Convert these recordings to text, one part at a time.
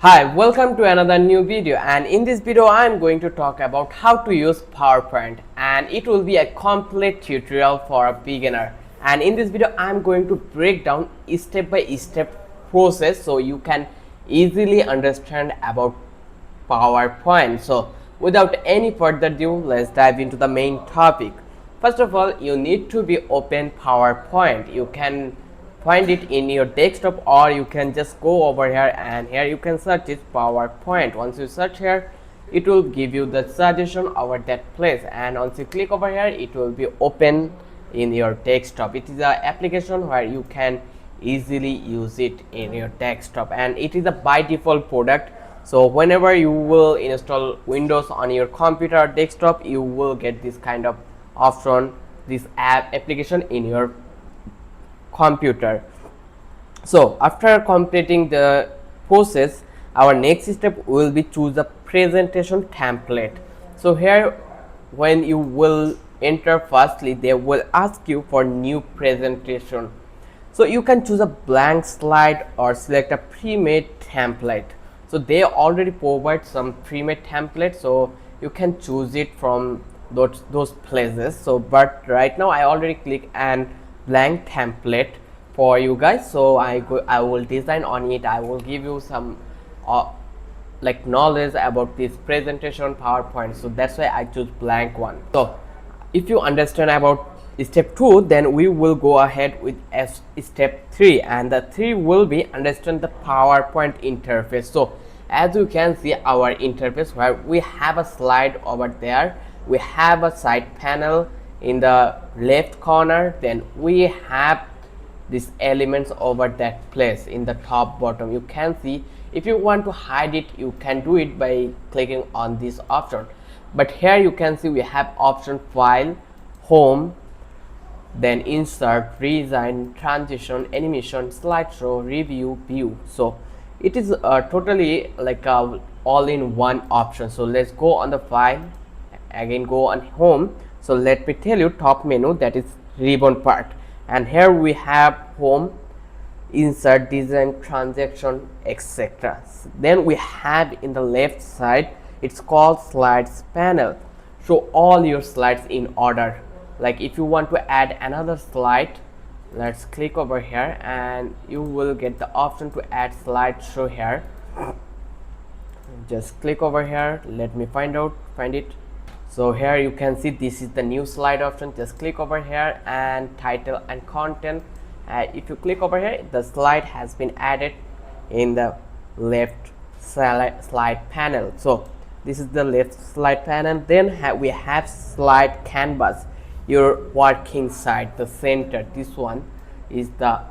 Hi, welcome to another new video, and in this video I am going to talk about how to use PowerPoint, and it will be a complete tutorial for a beginner. And in this video I am going to break down step by step process so you can easily understand about PowerPoint. So without any further ado, let's dive into the main topic. First of all, you need to be open PowerPoint. You can find it in your desktop, or you can just go over here and here you can search it PowerPoint. Once you search here, it will give you the suggestion over that place, and once you click over here, it will be open in your desktop. It is an application where you can easily use it in your desktop, and it is a by default product. So whenever you will install Windows on your computer or desktop, you will get this kind of option, this application in your computer. So after completing the process, our next step will be choose a presentation template. So here, when you will enter, firstly they will ask you for new presentation. So you can choose a blank slide or select a pre-made template. So they already provide some pre-made template, so you can choose it from those places. So but right now I already click an blank template for you guys, so I will design on it. I will give you some like knowledge about this presentation PowerPoint, so that's why I choose blank one. So if you understand about step 2, then we will go ahead with step 3, and the 3 will be understand the PowerPoint interface. So as you can see our interface, where we have a slide over there, we have a side panel in the left corner, then we have these elements over that place in the top bottom. You can see if you want to hide it, you can do it by clicking on this option. But here you can see we have option file, home, then insert, redesign, transition, animation, slideshow, review, view. So it is totally like a all-in-one option. So let's go on the file, again go on home. So let me tell you top menu, that is ribbon part, and here we have home, insert, design, transaction, etc. Then we have in the left side, it's called slides panel. Show all your slides in order. Like if you want to add another slide, let's click over here and you will get the option to add slideshow here. Just click over here, let me find it. So here you can see this is the new slide option. Just click over here and title and content. If you click over here, the slide has been added in the left slide panel. So this is the left slide panel. Then we have slide canvas, your working side, the center. This one is the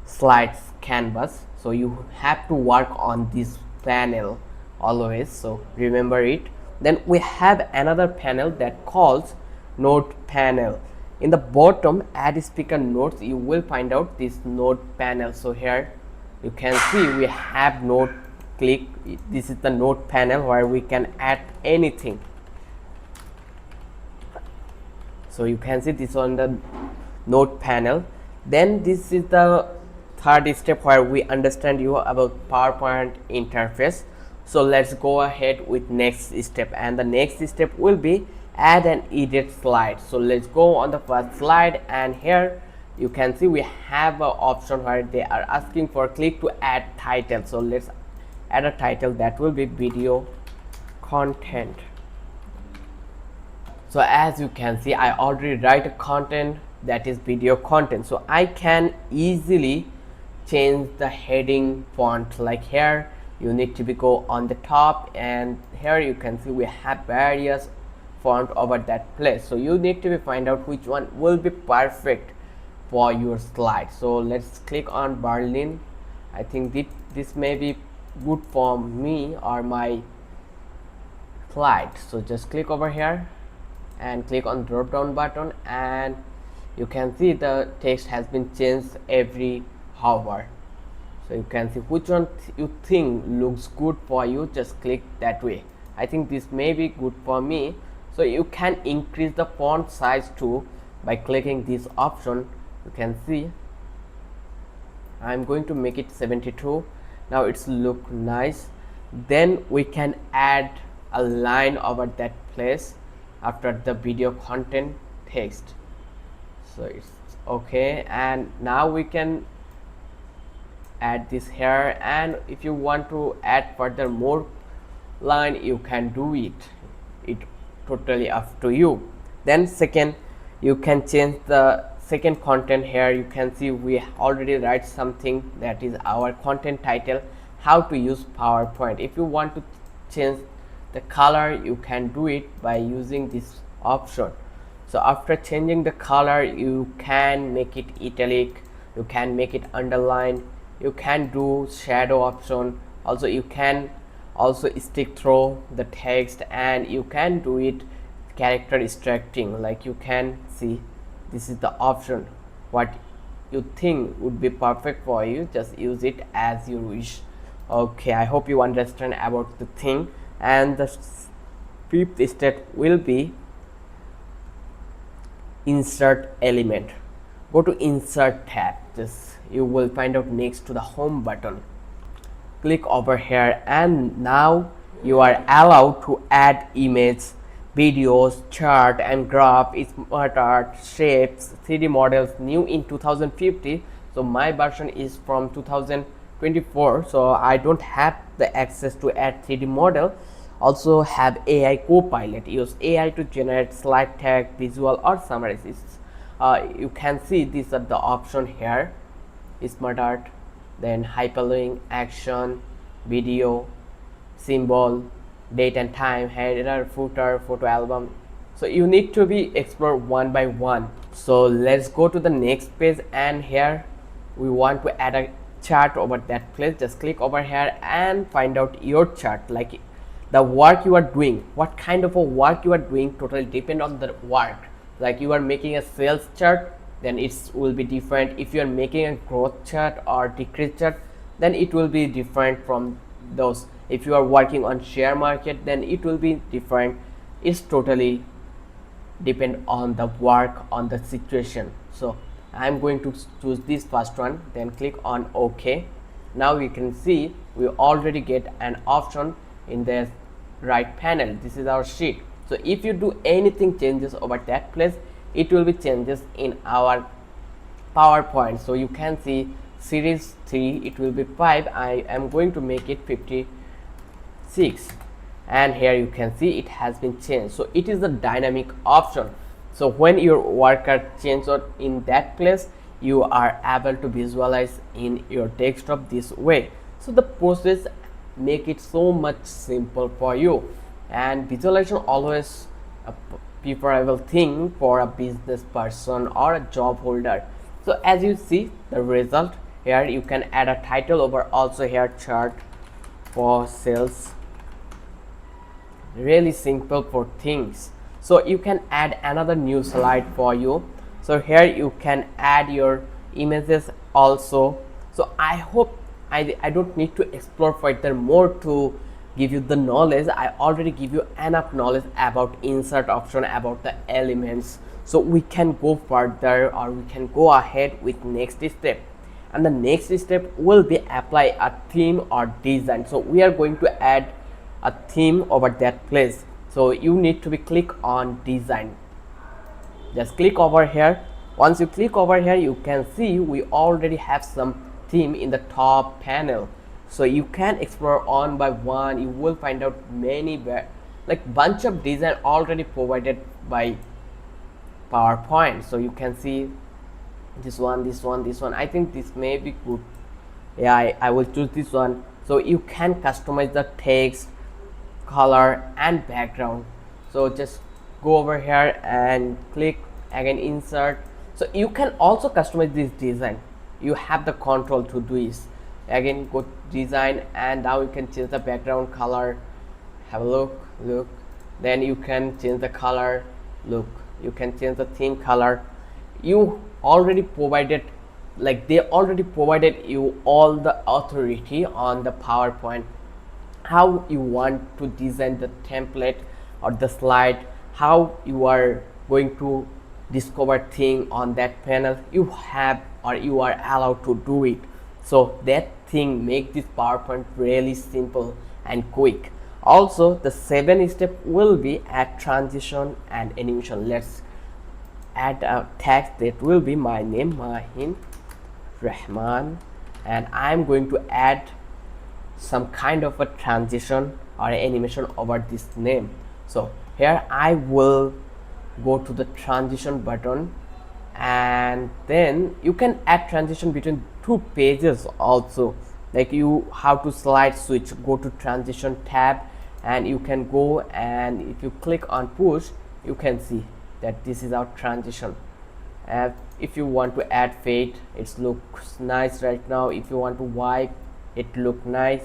slides canvas, so you have to work on this panel always, so remember it. Then we have another panel that calls note panel. In the bottom add speaker notes, you will find out this note panel. So here you can see we have note, click, this is the note panel where we can add anything. So you can see this on the note panel. Then this is the third step where we understand you about PowerPoint interface. So let's go ahead with next step, and the next step will be add and edit slide. So let's go on the first slide, and here you can see we have an option where they are asking for click to add title. So let's add a title that will be video content. So as you can see, I already write a content that is video content, so I can easily change the heading font. Like here you need to be go on the top, and here you can see we have various font over that place. So you need to find out which one will be perfect for your slide. So let's click on Berlin. I think this may be good for me or my slide. So just click over here and click on drop down button, and you can see the text has been changed every hour. So you can see which one you think looks good for you, just click that way. I think this may be good for me. So you can increase the font size too by clicking this option. You can see I'm going to make it 72, Now it's look nice. Then we can add a line over that place after the video content text. So it's okay, and now we can add this here, and if you want to add further more line you can do it totally up to you. Then second, you can change the second content. Here you can see we already write something that is our content title, how to use PowerPoint. If you want to change the color you can do it by using this option. So after changing the color you can make it italic, you can make it underline, you can do shadow option, also you can also stick through the text, and you can do it character extracting. Like you can see this is the option, what you think would be perfect for you, just use it as you wish. Okay, I hope you understand about the thing. And the fifth step will be insert element. Go to insert tab, just you will find out next to the home button. Click over here, and now you are allowed to add image, videos, chart and graph, smart art, shapes, 3D models, new in 2050. So my version is from 2024, so I don't have the access to add 3D model. Also have AI Copilot, use AI to generate slide tag, visual or summaries. You can see these are the option here: smart art, then hyperlink, action, video, symbol, date and time, header, footer, photo album. So you need to be explored one by one. So let's go to the next page, and here we want to add a chart over that place. Just click over here and find out your chart, like the work you are doing, what kind of a work you are doing totally depend on the work. Like you are making a sales chart, then it will be different. If you are making a growth chart or decrease chart, then it will be different from those. If you are working on share market, then it will be different. It's totally depend on the work, on the situation. So I'm going to choose this first one, then click on OK. Now you can see we already get an option in the right panel. This is our sheet. So if you do anything changes over that place, it will be changes in our PowerPoint. So you can see series 3 it will be 5. I am going to make it 56, and here you can see it has been changed. So it is the dynamic option. So when your worker changes in that place, you are able to visualize in your desktop this way. So the process make it so much simple for you, and visualization always a preferable thing for a business person or a job holder. So as you see the result here, you can add a title over, also here chart for sales. Really simple for things. So you can add another new slide for you. So here you can add your images also. So I hope I don't need to explore further more to give you the knowledge. I already give you enough knowledge about insert option, about the elements. So we can go further, or we can go ahead with next step, and the next step will be apply a theme or design. So we are going to add a theme over that place. So you need to be click on design. Just click over here. Once you click over here, you can see we already have some theme in the top panel. So you can explore one by one. You will find out many like bunch of design already provided by PowerPoint. So you can see this one, this one, this one. I think this may be good. Yeah, I will choose this one. So you can customize the text, color and background. So just go over here and click again insert. So you can also customize this design. You have the control to do this. Again go design, and now you can change the background color. Have a look. Then you can change the color. Look, you can change the theme color. You already provided, like they already provided you all the authority on the PowerPoint, how you want to design the template or the slide, how you are going to discover thing on that panel. You have, or you are allowed to do it. So that thing make this PowerPoint really simple and quick. Also, the 7th step will be add transition and animation. Let's add a text that will be my name, Mahin Rahman, and I'm going to add some kind of a transition or animation over this name. So here I will go to the transition button, and then you can add transition between two pages also. Like you have to slide switch, go to transition tab, and you can go, and if you click on push, you can see that this is our transition. If you want to add fade, it looks nice right now. If you want to wipe, it look nice.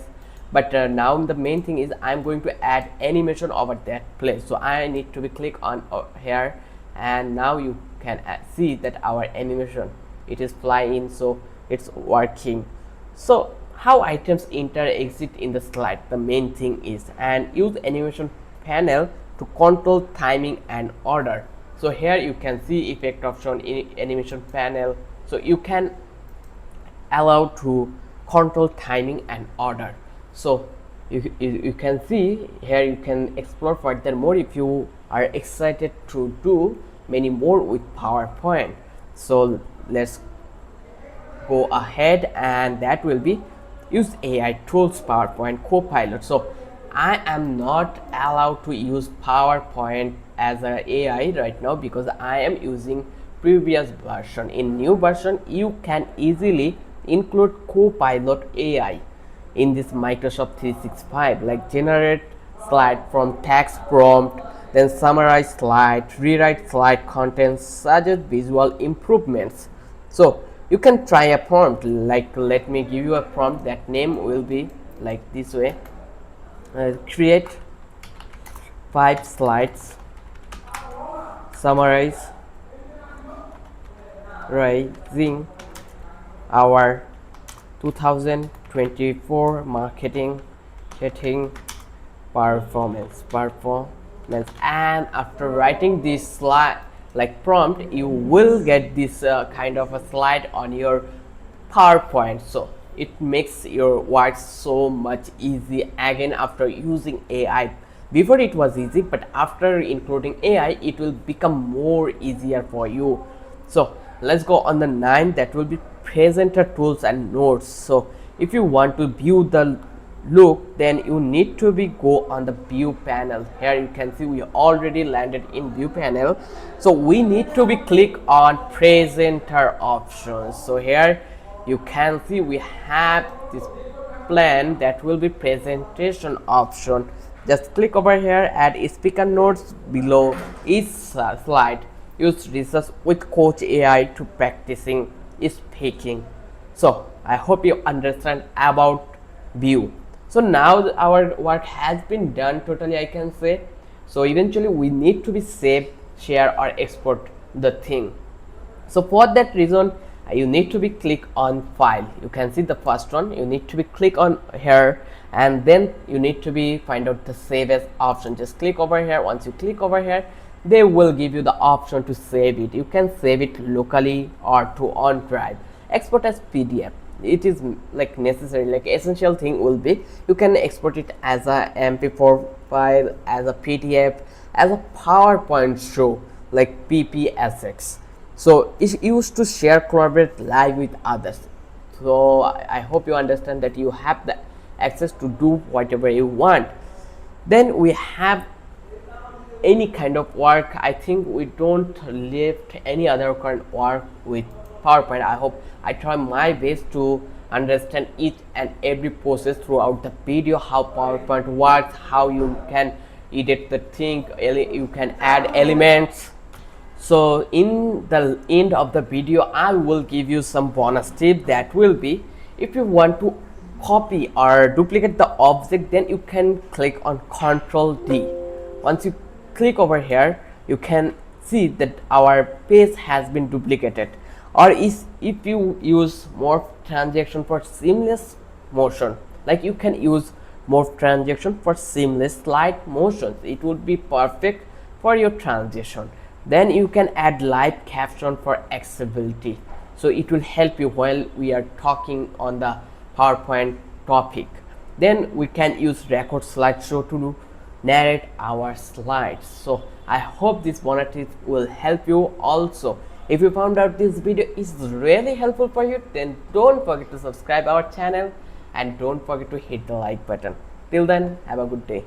But now the main thing is I'm going to add animation over that place. So I need to be click on here, and now you can see that our animation, it is flying, so it's working. So how items enter exit in the slide, the main thing is, and use animation panel to control timing and order. So here you can see effect option in animation panel, so you can allow to control timing and order. So you can see here, you can explore furthermore if you are excited to do many more with PowerPoint. So let's go ahead, and that will be use AI tools PowerPoint Copilot. So I am not allowed to use PowerPoint as an AI right now because I am using previous version. In new version, you can easily include Copilot AI in this Microsoft 365, like generate slide from text prompt, then summarize slide, rewrite slide contents, suggest visual improvements. So you can try a prompt, like let me give you a prompt. That name will be like this way: create 5 slides, summarize rising our 2024 marketing setting performance. And after writing this slide like prompt, you will get this kind of a slide on your PowerPoint. So it makes your work so much easy. Again, after using AI, before it was easy, but after including AI, it will become more easier for you. So let's go on the 9th, that will be presenter tools and notes. So if you want to view the look, then you need to be go on the view panel. Here you can see we already landed in view panel, so we need to be click on presenter options. So here you can see we have this plan that will be presentation option. Just click over here, add speaker notes below each slide. Use research with coach AI to practicing speaking. So I hope you understand about view. So now our work has been done totally, I can say. So eventually we need to be save, share or export the thing. So for that reason, you need to be click on file. You can see the first one, you need to be click on here, and then you need to be find out the save as option. Just click over here. Once you click over here, they will give you the option to save it. You can save it locally or to on drive. Export as PDF, it is like necessary, like essential thing will be you can export it as a MP4 file, as a PDF, as a PowerPoint show like PPSX. So it's used to share, collaborate live with others. So I hope you understand that you have the access to do whatever you want. Then we have any kind of work. I think we don't left any other kind of work with PowerPoint. I hope I try my best to understand each and every process throughout the video, how PowerPoint works, how you can edit the thing, you can add elements. So in the end of the video, I will give you some bonus tip. That will be, if you want to copy or duplicate the object, then you can click on Ctrl D. Once you click over here, you can see that our page has been duplicated. Or if you use morph transaction for seamless motion, like you can use morph transaction for seamless slide motions, it would be perfect for your transition. Then you can add live caption for accessibility, so it will help you while we are talking on the PowerPoint topic. Then we can use record slideshow to narrate our slides. So I hope this bonus tip will help you also. If you found out this video is really helpful for you, then don't forget to subscribe our channel and don't forget to hit the like button. Till then, have a good day.